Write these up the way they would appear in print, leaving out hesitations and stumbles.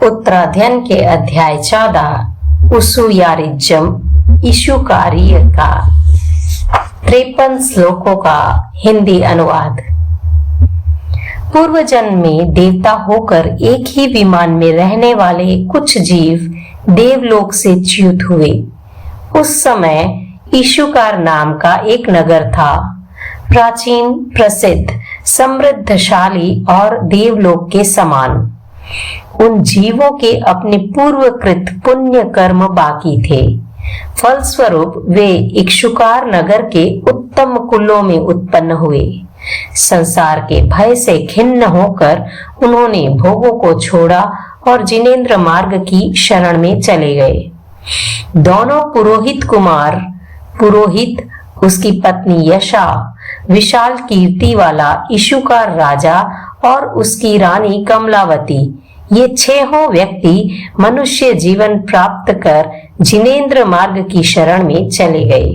उत्तराध्ययन के अध्याय 14 उसुयारिज्म ईशुकार्य का 53 श्लोकों का हिंदी अनुवाद। पूर्व जन्म में देवता होकर एक ही विमान में रहने वाले कुछ जीव देवलोक से च्युत हुए। उस समय ईशुकार नाम का एक नगर था, प्राचीन, प्रसिद्ध, समृद्धशाली और देवलोक के समान। उन जीवों के अपने पूर्वकृत पुण्य कर्म बाकी थे। फलस्वरूप वे इक्षुकार नगर के उत्तम कुलों में उत्पन्न हुए। संसार के भय से खिन्न होकर उन्होंने भोगों को छोड़ा और जिनेंद्र मार्ग की शरण में चले गए। दोनों पुरोहित कुमार, पुरोहित, उसकी पत्नी यशा, विशाल कीर्ति वाला इशुकार राजा और उसकी रानी कमलावती, ये 6 व्यक्ति मनुष्य जीवन प्राप्त कर जिनेंद्र मार्ग की शरण में चले गए।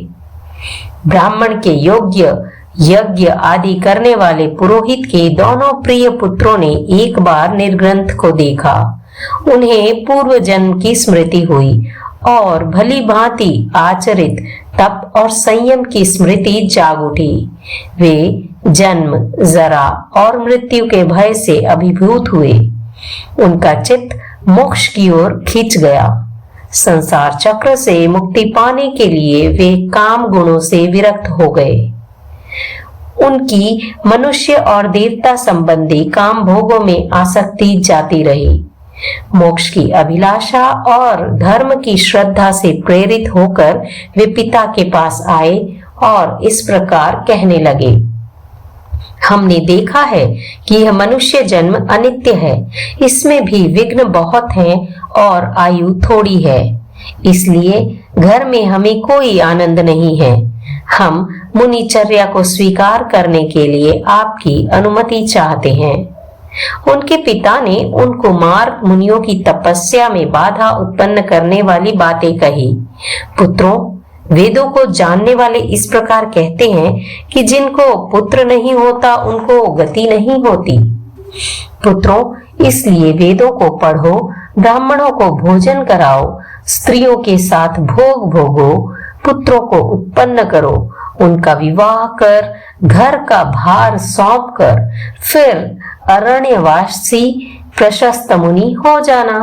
ब्राह्मण के योग्य यज्ञ आदि करने वाले पुरोहित के दोनों प्रिय पुत्रों ने एक बार निर्ग्रंथ को देखा। उन्हें पूर्व जन्म की स्मृति हुई और भली भांति आचरित तप और संयम की स्मृति जाग उठी। वे जन्म, जरा और मृत्यु के भय से अभिभूत हुए। उनका चित्त मोक्ष की ओर खींच गया। संसार चक्र से मुक्ति पाने के लिए वे काम गुणों से विरक्त हो गए। उनकी मनुष्य और देवता संबंधी काम भोगों में आसक्ति जाती रही। मोक्ष की अभिलाषा और धर्म की श्रद्धा से प्रेरित होकर वे पिता के पास आए और इस प्रकार कहने लगे, हमने देखा है कि यह मनुष्य जन्म अनित्य है, इसमें भी विघ्न बहुत हैं और आयु थोड़ी है, इसलिए घर में हमें कोई आनंद नहीं है। हम मुनिचर्या को स्वीकार करने के लिए आपकी अनुमति चाहते हैं। उनके पिता ने उन कुमार मुनियों की तपस्या में बाधा उत्पन्न करने वाली बातें कही। पुत्रों, वेदों को जानने वाले इस प्रकार कहते हैं कि जिनको पुत्र नहीं होता उनको गति नहीं होती। पुत्रों, इसलिए वेदों को पढ़ो, ब्राह्मणों को भोजन कराओ, स्त्रियों के साथ भोग भोगो, पुत्रों को उत्पन्न करो, उनका विवाह कर, घर का भार सौंप कर फिर अरण्यवासी प्रशस्त मुनि हो जाना।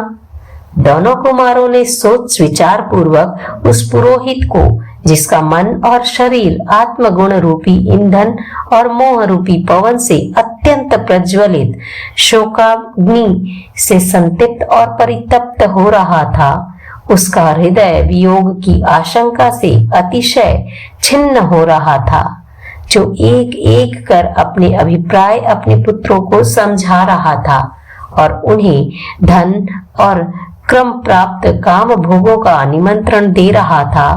दोनों कुमारों ने सोच विचार पूर्वक उस पुरोहित को, जिसका मन और शरीर आत्मगुण रूपी ईंधन और मोह रूपी पवन से अत्यंत प्रज्वलित शोकाग्नि से संतप्त और परितप्त हो रहा था, उसका हृदय वियोग की आशंका से अतिशय छिन्न हो रहा था, जो एक एक कर अपने अभिप्राय अपने पुत्रों को समझा रहा था और उन्हें धन और क्रम प्राप्त काम भोगों का निमंत्रण दे रहा था।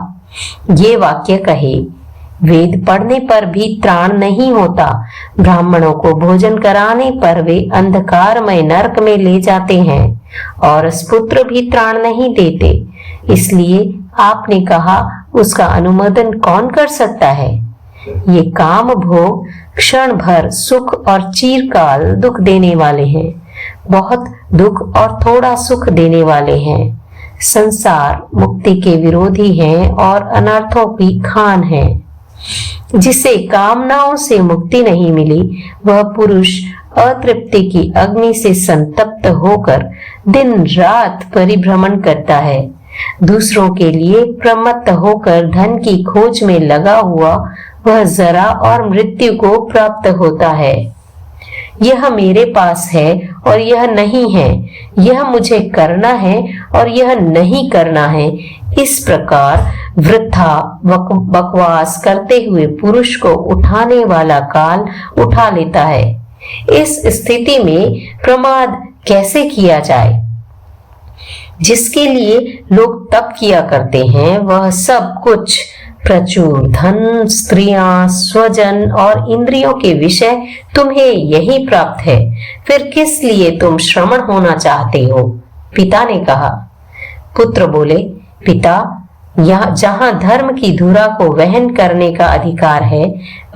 ये वाक्य कहे, वेद पढ़ने पर भी त्राण नहीं होता, ब्राह्मणों को भोजन कराने पर वे अंधकारमय नरक में ले जाते हैं और पुत्र भी त्राण नहीं देते, इसलिए आपने कहा उसका अनुमोदन कौन कर सकता है। ये काम भोग क्षण भर सुख और चीरकाल दुख देने वाले हैं, बहुत दुख और थोड़ा सुख देने वाले हैं। संसार मुक्ति के विरोधी हैं और अनर्थों की खान है। जिसे कामनाओं से मुक्ति नहीं मिली, वह पुरुष अतृप्ति की अग्नि से संतप्त होकर दिन रात परिभ्रमण करता है। दूसरों के लिए प्रमत्त होकर धन की खोज में लगा हुआ वह जरा और मृत्यु को प्राप्त होता है। यह मेरे पास है और यह नहीं है, यह मुझे करना है और यह नहीं करना है, इस प्रकार वृथा बकवास करते हुए पुरुष को उठाने वाला काल उठा लेता है। इस स्थिति में प्रमाद कैसे किया जाए? जिसके लिए लोग तप किया करते हैं, वह सब कुछ प्रचुर धन, स्त्रियां, स्वजन और इंद्रियों के विषय तुम्हें यही प्राप्त है, फिर किस लिए तुम श्रमण होना चाहते हो? पिता ने कहा। पुत्र बोले, पिता, यहाँ जहाँ धर्म की धुरा को वहन करने का अधिकार है,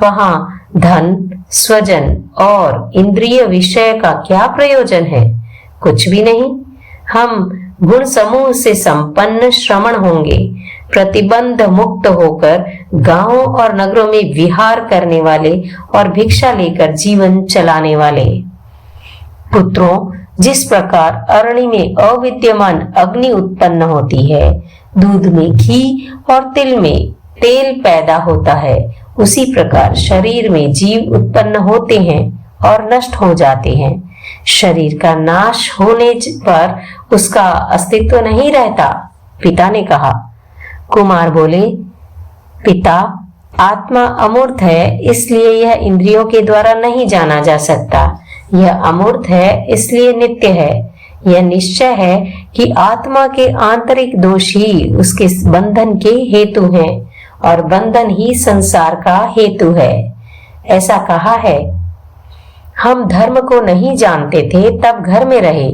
वहाँ धन, स्वजन और इंद्रिय विषय का क्या प्रयोजन है? कुछ भी नहीं। हम गुण समूह से संपन्न श्रमण होंगे, प्रतिबंध मुक्त होकर गांवों और नगरों में विहार करने वाले और भिक्षा लेकर जीवन चलाने वाले। पुत्रों, जिस प्रकार अरणी में अविद्यमान अग्नि उत्पन्न होती है, दूध में घी और तिल में तेल पैदा होता है, उसी प्रकार शरीर में जीव उत्पन्न होते हैं और नष्ट हो जाते हैं। शरीर का नाश होने पर उसका अस्तित्व नहीं रहता। पिता ने कहा। कुमार बोले, पिता, आत्मा अमूर्त है, इसलिए यह इंद्रियों के द्वारा नहीं जाना जा सकता। यह अमूर्त है, इसलिए नित्य है। यह निश्चय है कि आत्मा के आंतरिक दोष ही उसके बंधन के हेतु हैं और बंधन ही संसार का हेतु है। ऐसा कहा है। हम धर्म को नहीं जानते थे, तब घर में रहे,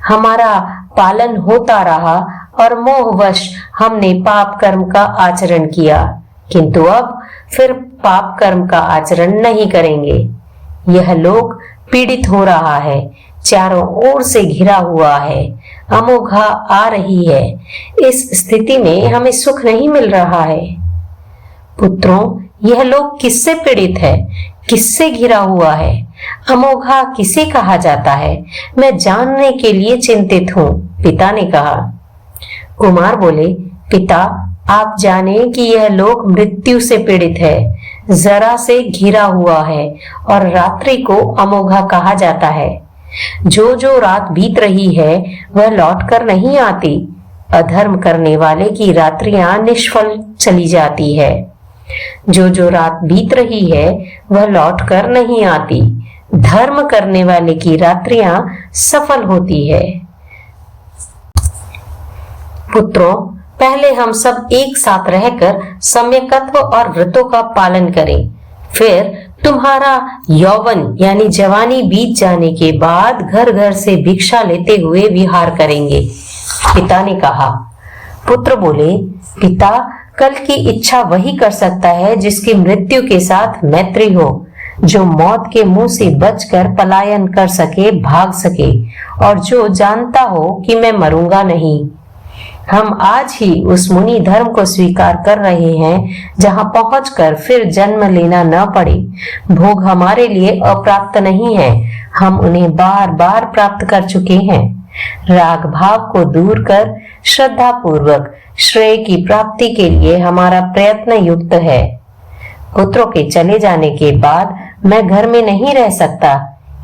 हमारा पालन होता रहा और मोहवश हमने पाप कर्म का आचरण किया, किंतु अब फिर पाप कर्म का आचरण नहीं करेंगे। यह लोक पीड़ित हो रहा है, चारों ओर से घिरा हुआ है, अमोघा आ रही है। इस स्थिति में हमें सुख नहीं मिल रहा है। पुत्रों, यह लोक किससे पीड़ित है, किससे घिरा हुआ है, अमोघा किसे कहा जाता है, मैं जानने के लिए चिंतित हूँ। पिता ने कहा। कुमार बोले, पिता, आप जाने कि यह लोक मृत्यु से पीड़ित है, जरा से घिरा हुआ है और रात्रि को अमोघा कहा जाता है। जो जो रात बीत रही है वह लौट कर नहीं आती। अधर्म करने वाले की रात्रियां निष्फल चली जाती है। जो जो रात बीत रही है वह लौट कर नहीं आती। धर्म करने वाले की रात्रियां सफल होती है। पुत्रों, पहले हम सब एक साथ रहकर सम्यकत्व और व्रतों का पालन करें, फिर तुम्हारा यौवन यानी जवानी बीत जाने के बाद घर घर से भिक्षा लेते हुए विहार करेंगे। पिता ने कहा। पुत्र बोले, पिता, कल की इच्छा वही कर सकता है जिसकी मृत्यु के साथ मैत्री हो, जो मौत के मुंह से बचकर पलायन कर सके, भाग सके, और जो जानता हो कि मैं मरूंगा नहीं। हम आज ही उस मुनि धर्म को स्वीकार कर रहे हैं जहां पहुंचकर फिर जन्म लेना न पड़े। भोग हमारे लिए अप्राप्त नहीं है, हम उन्हें बार बार प्राप्त कर चुके हैं। राग भाव को दूर कर श्रद्धा पूर्वक श्रेय की प्राप्ति के लिए हमारा प्रयत्न युक्त है। पुत्रों के चले जाने के बाद मैं घर में नहीं रह सकता।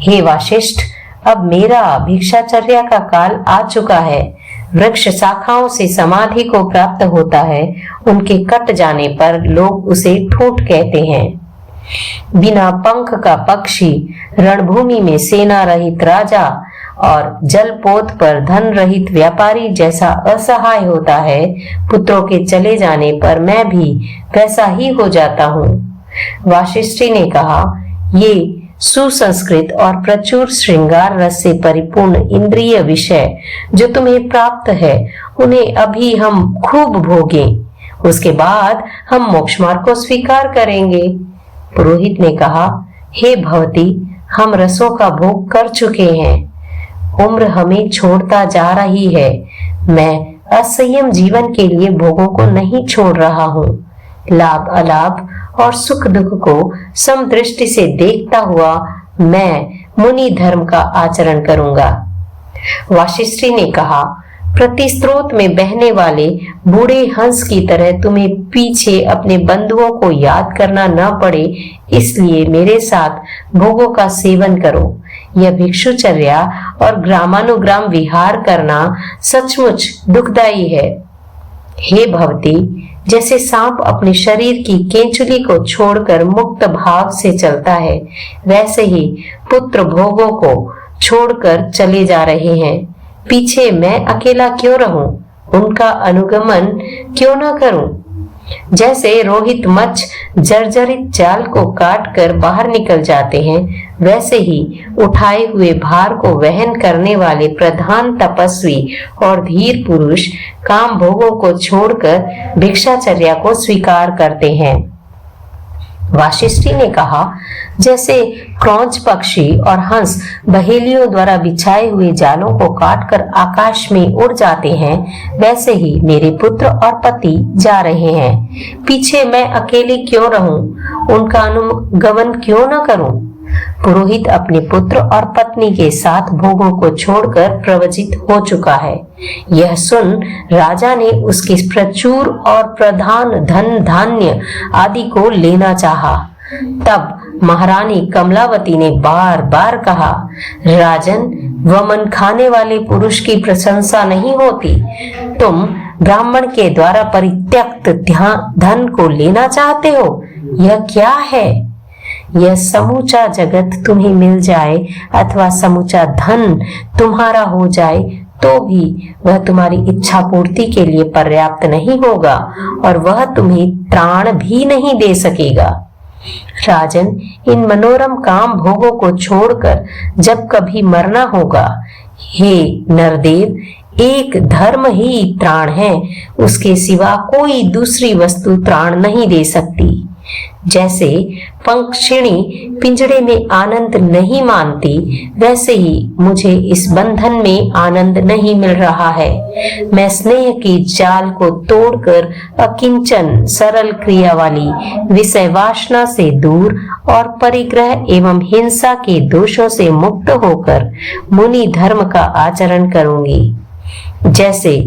हे वाशिष्ठ, अब मेरा भिक्षाचर्या का काल आ चुका है। वृक्ष शाखाओं से समाधि को प्राप्त होता है, उनके कट जाने पर लोग उसे ठूंठ कहते हैं। बिना पंख का पक्षी, रणभूमि में सेना रहित राजा और जलपोत पर धन रहित व्यापारी जैसा असहाय होता है, पुत्रों के चले जाने पर मैं भी वैसा ही हो जाता हूँ। वाशिष्ठी ने कहा, ये सुसंस्कृत और प्रचुर श्रृंगार रस से परिपूर्ण इंद्रिय विषय जो तुम्हें प्राप्त है, उन्हें अभी हम खूब भोगें, उसके बाद हम मोक्ष मार्ग को स्वीकार करेंगे। पुरोहित ने कहा, हे भवती, हम रसों का भोग कर चुके हैं, उम्र हमें छोड़ता जा रही है। मैं असंयम जीवन के लिए भोगों को नहीं छोड़ रहा हूँ। लाभ अलाभ और सुख दुख को समदृष्टि से देखता हुआ मैं मुनि धर्म का आचरण करूंगा। वाशिष्ठी ने कहा, प्रति स्रोत में बहने वाले बूढ़े हंस की तरह तुम्हें पीछे अपने बंधुओं को याद करना न पड़े, इसलिए मेरे साथ भोगों का सेवन करो। यह भिक्षुचर्या और ग्रामानुग्राम विहार करना सचमुच दुखदायी है। हे भवती, जैसे सांप अपने शरीर की केंचुली को छोड़कर मुक्त भाव से चलता है, वैसे ही पुत्र भोगों को छोड़कर चले जा रहे हैं। पीछे मैं अकेला क्यों रहूं? उनका अनुगमन क्यों ना करूं? जैसे रोहित मच्छ जर्जरित जाल को काट कर बाहर निकल जाते हैं, वैसे ही उठाए हुए भार को वहन करने वाले प्रधान तपस्वी और धीर पुरुष काम भोगों को छोड़कर भिक्षाचर्या को स्वीकार करते हैं। वाशिष्ठी ने कहा, जैसे क्रौंच पक्षी और हंस बहेलियों द्वारा बिछाए हुए जालों को काटकर आकाश में उड़ जाते हैं, वैसे ही मेरे पुत्र और पति जा रहे हैं। पीछे मैं अकेले क्यों रहूं? उनका अनुगमन क्यों न करूं? पुरोहित अपने पुत्र और पत्नी के साथ भोगों को छोड़कर प्रवजित हो चुका है। यह सुन राजा ने उसके प्रचुर और प्रधान धन धान्य आदि को लेना चाहा। तब महारानी कमलावती ने बार बार कहा, राजन, वमन खाने वाले पुरुष की प्रशंसा नहीं होती। तुम ब्राह्मण के द्वारा परित्यक्त धन को लेना चाहते हो? यह क्या है? यह समूचा जगत तुम्हें मिल जाए अथवा समूचा धन तुम्हारा हो जाए तो भी वह तुम्हारी इच्छा पूर्ति के लिए पर्याप्त नहीं होगा और वह तुम्हें त्राण भी नहीं दे सकेगा। राजन, इन मनोरम काम भोगों को छोड़कर जब कभी मरना होगा, हे नरदेव, एक धर्म ही त्राण है, उसके सिवा कोई दूसरी वस्तु त्राण नहीं दे सकती। जैसे पंक्षिणी पिंजड़े में आनंद नहीं मानती, वैसे ही मुझे इस बंधन में आनंद नहीं मिल रहा है। मैं स्नेह की जाल को तोड़कर अकिंचन सरल क्रिया वाली विषय वासना से दूर और परिग्रह एवं हिंसा के दोषों से मुक्त होकर मुनि धर्म का आचरण करूंगी। जैसे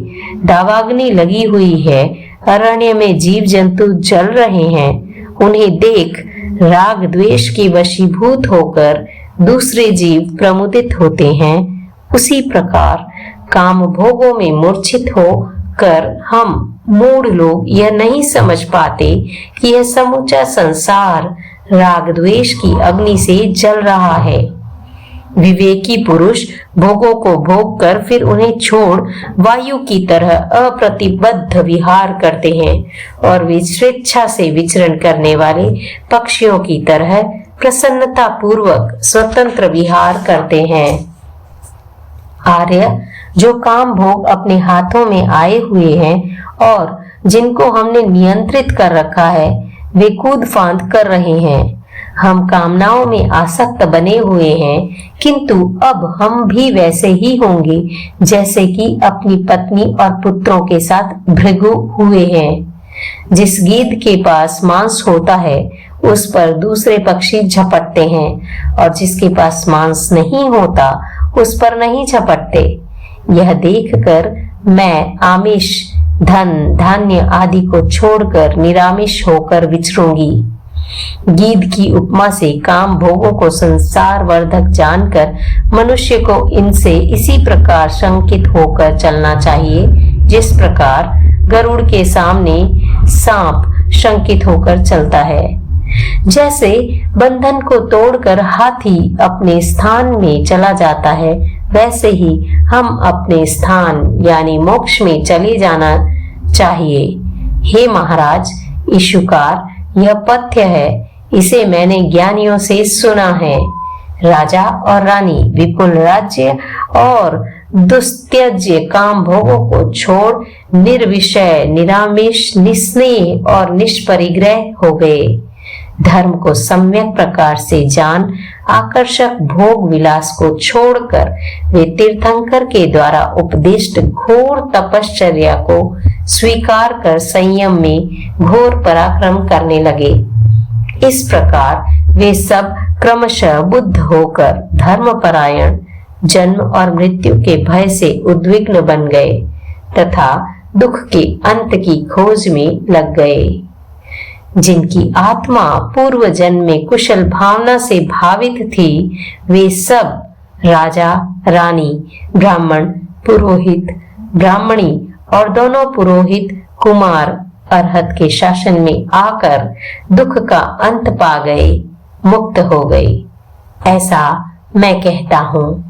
दावाग्नि लगी हुई है, अरण्य में जीव जंतु जल रहे हैं, उन्हें देख राग द्वेष की वशीभूत होकर दूसरे जीव प्रमुदित होते हैं, उसी प्रकार काम भोगों में मूर्छित होकर हम मूढ़ लोग यह नहीं समझ पाते कि यह समूचा संसार राग द्वेष की अग्नि से जल रहा है। विवेकी पुरुष भोगों को भोग कर फिर उन्हें छोड़ वायु की तरह अप्रतिबद्ध विहार करते हैं और वे स्वेच्छा से विचरण करने वाले पक्षियों की तरह प्रसन्नता पूर्वक स्वतंत्र विहार करते हैं। आर्य, जो काम भोग अपने हाथों में आए हुए हैं और जिनको हमने नियंत्रित कर रखा है, वे कूद फांद कर रहे हैं। हम कामनाओं में आसक्त बने हुए हैं, किंतु अब हम भी वैसे ही होंगे जैसे कि अपनी पत्नी और पुत्रों के साथ भृगु हुए हैं। जिस गीध के पास मांस होता है उस पर दूसरे पक्षी झपटते हैं और जिसके पास मांस नहीं होता उस पर नहीं झपटते। यह देखकर मैं आमिष, धन, धान्य आदि को छोड़कर निरामिष होकर विचरूंगी। गीध की उपमा से काम भोगों को संसार वर्धक जानकर मनुष्य को इनसे इसी प्रकार शंकित होकर चलना चाहिए जिस प्रकार गरुड़ के सामने सांप शंकित होकर चलता है। जैसे बंधन को तोड़कर हाथी अपने स्थान में चला जाता है, वैसे ही हम अपने स्थान यानी मोक्ष में चले जाना चाहिए। हे महाराज ईशुकार, यह पथ्य है, इसे मैंने ज्ञानियों से सुना है। राजा और रानी विपुल राज्य और दुस्त्यज्य काम भोगों को छोड़ निर्विषय, निरामिष, निस्नेह और निष्परिग्रह हो गए। धर्म को सम्यक प्रकार से जान आकर्षक भोग विलास को छोड़कर वे तीर्थंकर के द्वारा उपदिष्ट घोर तपश्चर्या को स्वीकार कर संयम में घोर पराक्रम करने लगे। इस प्रकार वे सब क्रमशः बुद्ध होकर धर्मपरायण, जन्म और मृत्यु के भय से उद्विग्न बन गए तथा दुख के अंत की खोज में लग गए। जिनकी आत्मा पूर्व जन्म में कुशल भावना से भावित थी, वे सब राजा, रानी, ब्राह्मण, पुरोहित, ब्राह्मणी और दोनों पुरोहित कुमार अरहत के शासन में आकर दुख का अंत पा गए, मुक्त हो गए। ऐसा मैं कहता हूँ।